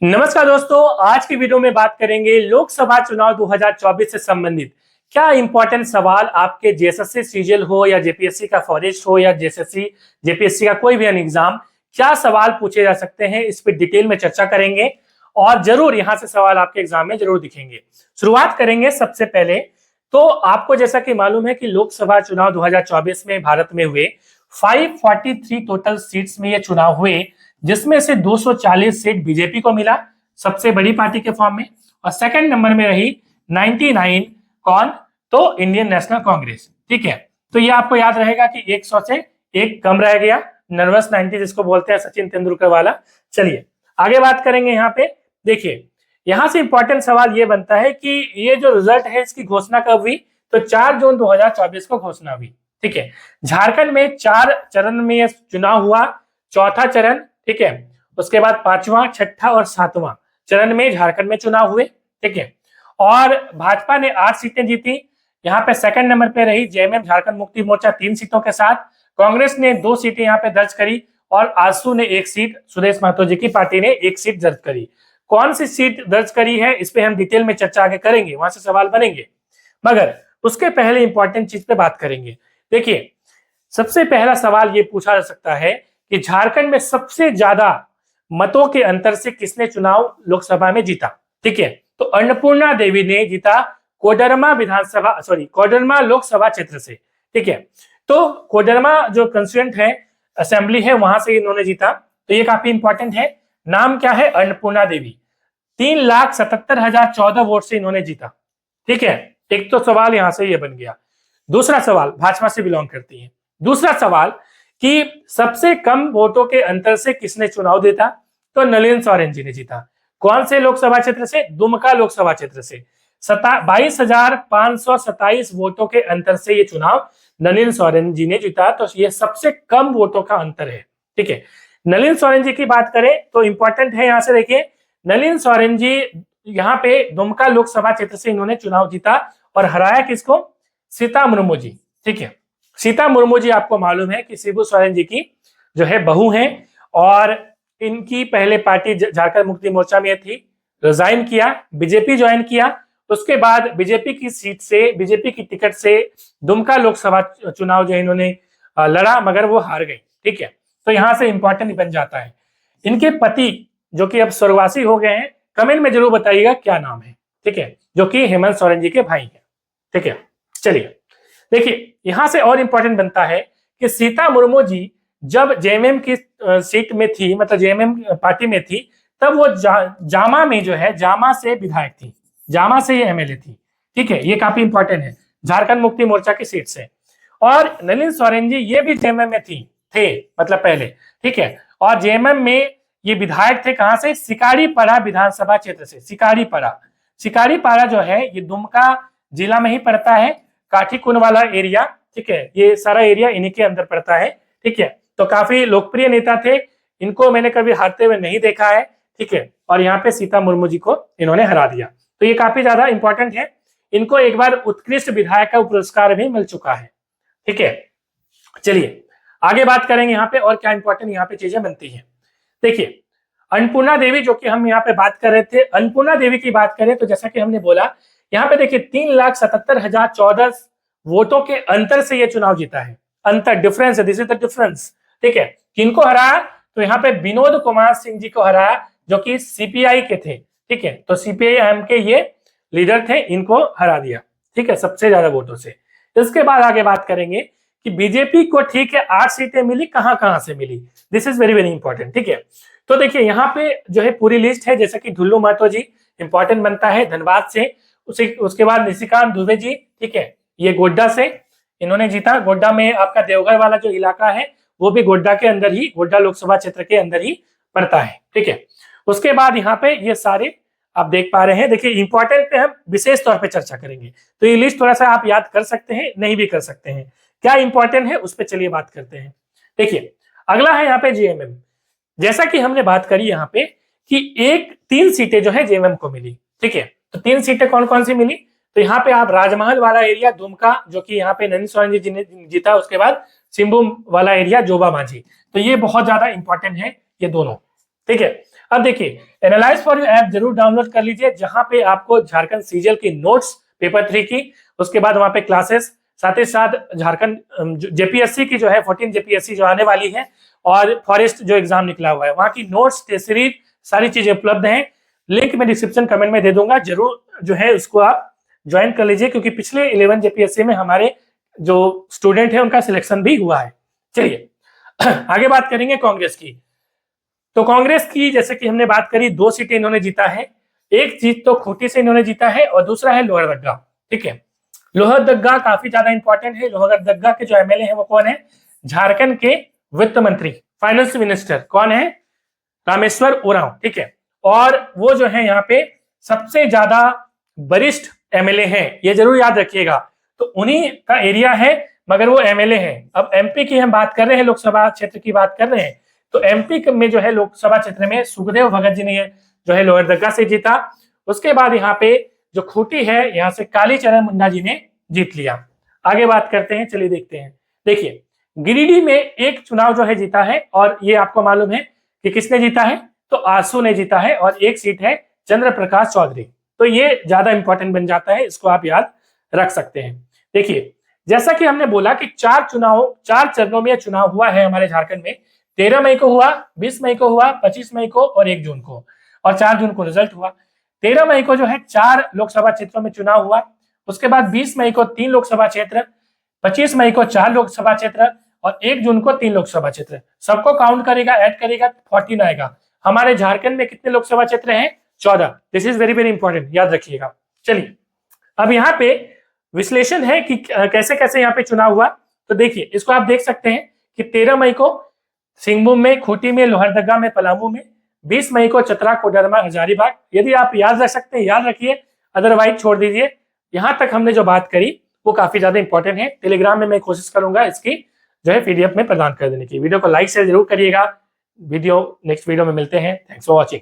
नमस्कार दोस्तों, आज की वीडियो में बात करेंगे लोकसभा चुनाव 2024 से संबंधित क्या इंपॉर्टेंट सवाल आपके जेएसएससी सीजीएल हो या जेपीएससी का फॉरेस्ट हो या जेएसएससी जेपीएससी का कोई भी एग्जाम, क्या सवाल पूछे जा सकते हैं, इस पर डिटेल में चर्चा करेंगे और जरूर यहां से सवाल आपके एग्जाम में जरूर दिखेंगे। शुरुआत करेंगे सबसे पहले तो आपको जैसा कि मालूम है कि लोकसभा चुनाव 2024 में भारत में हुए 543 टोटल सीट्स में ये चुनाव हुए, जिसमें से 240 सीट बीजेपी को मिला सबसे बड़ी पार्टी के फॉर्म में, और सेकंड नंबर में रही 99 कौन, तो इंडियन नेशनल कांग्रेस। ठीक है, तो ये आपको याद रहेगा कि 100 से एक कम रह गया, नर्वस 90 जिसको बोलते हैं सचिन तेंदुलकर वाला। चलिए आगे बात करेंगे। यहाँ पे देखिए, यहां से इंपॉर्टेंट सवाल ये बनता है कि ये जो रिजल्ट है इसकी घोषणा कब हुई, तो 4 जून 2024 को घोषणा हुई। ठीक है, झारखंड में 4 चरण में चुनाव हुआ, चौथा चरण, ठीक है, उसके बाद 5वां, 6ठा और 7वां चरण में झारखंड में चुनाव हुए। ठीक है, और भाजपा ने 8 सीटें जीती। यहाँ पे सेकंड नंबर पे रही जेएमएम झारखंड मुक्ति मोर्चा 3 सीटों के साथ, कांग्रेस ने 2 सीटें यहाँ पे दर्ज करी और आजसू ने 1 सीट, सुदेश महतो जी की पार्टी ने 1 सीट दर्ज करी। कौन सी सीट दर्ज करी है इस पे हम डिटेल में चर्चा आगे करेंगे, वहां से सवाल बनेंगे, मगर उसके पहले इंपॉर्टेंट चीज पे बात करेंगे। देखिए, सबसे पहला सवाल ये पूछा जा सकता है कि झारखंड में सबसे ज्यादा मतों के अंतर से किसने चुनाव लोकसभा में जीता। ठीक है, तो अन्नपूर्णा देवी ने जीता कोडरमा लोकसभा क्षेत्र से। ठीक है, तो कोडरमा जो कंस्टिट्यूएंट है, असेंबली है, वहां से इन्होंने जीता, तो ये काफी इंपॉर्टेंट है। नाम क्या है, अन्नपूर्णा देवी। 3,77,014 वोट से इन्होंने जीता। ठीक है, एक तो सवाल यहां से ये बन गया। दूसरा सवाल, भाजपा से बिलोंग करती है। दूसरा सवाल कि सबसे कम वोटों के अंतर से किसने चुनाव जीता, तो नलिन सोरेन जी ने जीता। कौन से लोकसभा क्षेत्र से, दुमका लोकसभा क्षेत्र से 22,527 वोटों के अंतर से ये चुनाव नलिन सोरेन जी ने जीता, तो ये सबसे कम वोटों का अंतर है। ठीक है, नलिन सोरेन जी की बात करें तो इंपॉर्टेंट है, यहां से देखिए, नलिन सोरेन जी यहाँ पे दुमका लोकसभा क्षेत्र से इन्होंने चुनाव जीता और हराया किसको, सीता मुर्मू जी। ठीक है, सीता मुर्मू जी आपको मालूम है कि शिबू सोरेन जी की जो है बहू हैं, और इनकी पहले पार्टी झारखंड मुक्ति मोर्चा में थी, रिजाइन किया, बीजेपी ज्वाइन किया, उसके बाद बीजेपी की सीट से, बीजेपी की टिकट से दुमका लोकसभा चुनाव जो इन्होंने लड़ा, मगर वो हार गई। ठीक है, तो यहां से इंपॉर्टेंट बन जाता है। इनके पति जो कि अब स्वर्गवासी हो गए हैं, कमेंट में जरूर बताइएगा क्या नाम है। ठीक है, जो कि हेमंत सोरेन जी के भाई हैं। ठीक है, चलिए देखिए, यहां से और इंपॉर्टेंट बनता है कि सीता मुर्मू जी जब जेएमएम की सीट में थी, मतलब जेएमएम पार्टी में थी, तब वो जामा में जो है, जामा से विधायक थी, जामा से ये एमएलए थी। ठीक है, ये काफी इंपॉर्टेंट है, झारखंड मुक्ति मोर्चा की सीट से। और नलिन सोरेन जी ये भी जेएमएम में थे, मतलब पहले। ठीक है, और जेएमएम में ये विधायक थे, कहां से, सिकारीपाड़ा विधानसभा क्षेत्र से। सिकारीपाड़ा जो है ये दुमका जिला में ही पड़ता है, काठीकुंड वाला एरिया। ठीक है, ये सारा एरिया इन्हीं के अंदर पड़ता है। ठीक है, तो काफी लोकप्रिय नेता थे, इनको मैंने कभी हारते हुए नहीं देखा है। ठीक है, और यहाँ पे सीता मुर्मू जी को इन्होंने हरा दिया, तो ये काफी ज्यादा इंपॉर्टेंट है। इनको एक बार उत्कृष्ट विधायक का पुरस्कार भी मिल चुका है। ठीक है, चलिए आगे बात करेंगे यहाँ पे और क्या इंपॉर्टेंट यहाँ पे चीजें बनती है। देखिए, अन्नपूर्णा देवी जो कि हम यहाँ पे बात कर रहे थे, अन्नपूर्णा देवी की बात करें तो जैसा कि हमने बोला, यहाँ पे देखिए 3,77,014 वोटों के अंतर से ये चुनाव जीता है। अंतर, डिफरेंस है, दिस इज द डिफरेंस। ठीक है, किनको हराया, तो यहाँ पे विनोद कुमार सिंह जी को हराया, जो कि सीपीआई के थे। ठीक है, तो सीपीआई के ये लीडर थे, इनको हरा दिया। ठीक है, सबसे ज्यादा वोटों से। इसके बाद आगे बात करेंगे कि बीजेपी को, ठीक है, 8 सीटें मिली, कहां कहां से मिली, this is very very important. ठीक है, तो देखिए यहाँ पे जो है पूरी लिस्ट है, जैसे कि ढुल्लू महतो जी इंपॉर्टेंट बनता है धनबाद से, उसके बाद निशिकांत दुबे जी, ठीक है, ये गोड्डा से इन्होंने जीता। गोड्डा में आपका देवघर वाला जो इलाका है वो भी गोड्डा के अंदर ही, गोड्डा लोकसभा क्षेत्र के अंदर ही पड़ता है। ठीक है, उसके बाद यहाँ पे ये सारे आप देख पा रहे हैं। देखिए, इंपॉर्टेंट पे हम विशेष तौर पे चर्चा करेंगे, तो ये लिस्ट थोड़ा सा आप याद कर सकते हैं, नहीं भी कर सकते हैं, क्या इंपॉर्टेंट है उस पर चलिए बात करते हैं। देखिए, अगला है यहाँ पे जेएमएम। जैसा कि हमने बात करी यहाँ पे कि 3 सीटें जो है जेएमएम को मिली। ठीक है, तो 3 सीटें कौन कौन सी मिली, तो यहाँ पे आप राजमहल वाला एरिया दुमका, जो कि यहाँ पे नलिन सोरेन जी ने जीता, उसके बाद सिंबू वाला एरिया जोबा मांझी, तो ये बहुत ज्यादा इंपॉर्टेंट है ये दोनों। ठीक है, अब देखिए, एनालाइज फॉर यू ऐप जरूर डाउनलोड कर लीजिए, जहां पे आपको झारखंड सीजीएल की नोट्स पेपर 3 की, उसके बाद वहां पे क्लासेस, साथ ही साथ झारखंड जेपीएससी की जो है 14 जेपीएससी जो आने वाली है, और फॉरेस्ट जो एग्जाम निकला हुआ है वहां की नोट्स, टेस्ट सीरीज, सारी चीजें उपलब्ध हैं। लिंक मैं डिस्क्रिप्शन कमेंट में दे दूंगा, जरूर जो है उसको आप ज्वाइन कर लीजिए, क्योंकि पिछले 11 जेपीएससी में हमारे जो स्टूडेंट है उनका सिलेक्शन भी हुआ है। चलिए आगे बात करेंगे कांग्रेस की। तो कांग्रेस की जैसे कि हमने बात करी, 2 सीटें इन्होंने जीता है, एक जीत तो खूंटी से इन्होंने जीता है और दूसरा है लोहरदग्गा। ठीक है, लोहरदग्गा काफी ज्यादा इंपॉर्टेंट है। लोहरदग्गा के जो एमएलए हैं वो कौन है? झारखंड के वित्त मंत्री, फाइनेंस मिनिस्टर कौन है? रामेश्वर उरांव। ठीक है, और वो जो है यहाँ पे सबसे ज्यादा वरिष्ठ एमएलए हैं, ये जरूर याद रखिएगा। तो उन्हीं का एरिया है, मगर वो एमएलए हैं। अब एमपी की हम बात कर रहे हैं, लोकसभा क्षेत्र की बात कर रहे हैं, तो एमपी में जो है लोकसभा क्षेत्र में सुखदेव भगत जी ने जो है लोहरदग्गा से जीता। उसके बाद यहाँ पे जो खूंटी है, यहाँ से कालीचरण मुंडा जी ने जीत लिया। आगे बात करते हैं, चलिए देखते हैं। देखिए, गिरिडीह में एक चुनाव जो है जीता है, और ये आपको मालूम है कि किसने जीता है? तो आसू ने जीता है, और एक सीट है चंद्र प्रकाश चौधरी। तो ये ज्यादा इंपॉर्टेंट बन जाता है, इसको आप याद रख सकते हैं। देखिए, जैसा कि हमने बोला कि 4 चरणों में चुनाव हुआ है हमारे झारखंड में। 13 मई को हुआ, 20 मई को हुआ, 25 मई को और 1 जून को, और 4 जून को रिजल्ट हुआ। 13 मई को जो है 4 लोकसभा क्षेत्रों में चुनाव हुआ। उसके बाद 20 मई को 3 लोकसभा क्षेत्र, 25 मई को 4 लोकसभा क्षेत्र, और 1 जून को 3 लोकसभा क्षेत्र। सबको काउंट करेगा, ऐड करेगा, 14 आएगा। हमारे झारखंड में कितने लोकसभा क्षेत्र हैं? 14। This is very very important, याद रखिएगा। चलिए, अब यहाँ पे विश्लेषण है कि कैसे कैसे यहाँ पे चुनाव हुआ। तो देखिए, इसको आप देख सकते हैं कि 13 मई को सिंहभूम में, खूंटी में, लोहरदग्गा में, पलामू में, 20 मई को चतरा, कोडरमा, हजारीबाग। यदि आप याद रख सकते हैं याद रखिए, अदरवाइज छोड़ दीजिए। यहां तक हमने जो बात करी वो काफी ज्यादा इंपॉर्टेंट है। टेलीग्राम में मैं कोशिश करूंगा इसकी जो है पीडीएफ में प्रदान कर देने की। वीडियो को लाइक शेयर जरूर करिएगा। नेक्स्ट वीडियो में मिलते हैं। Thanks for watching.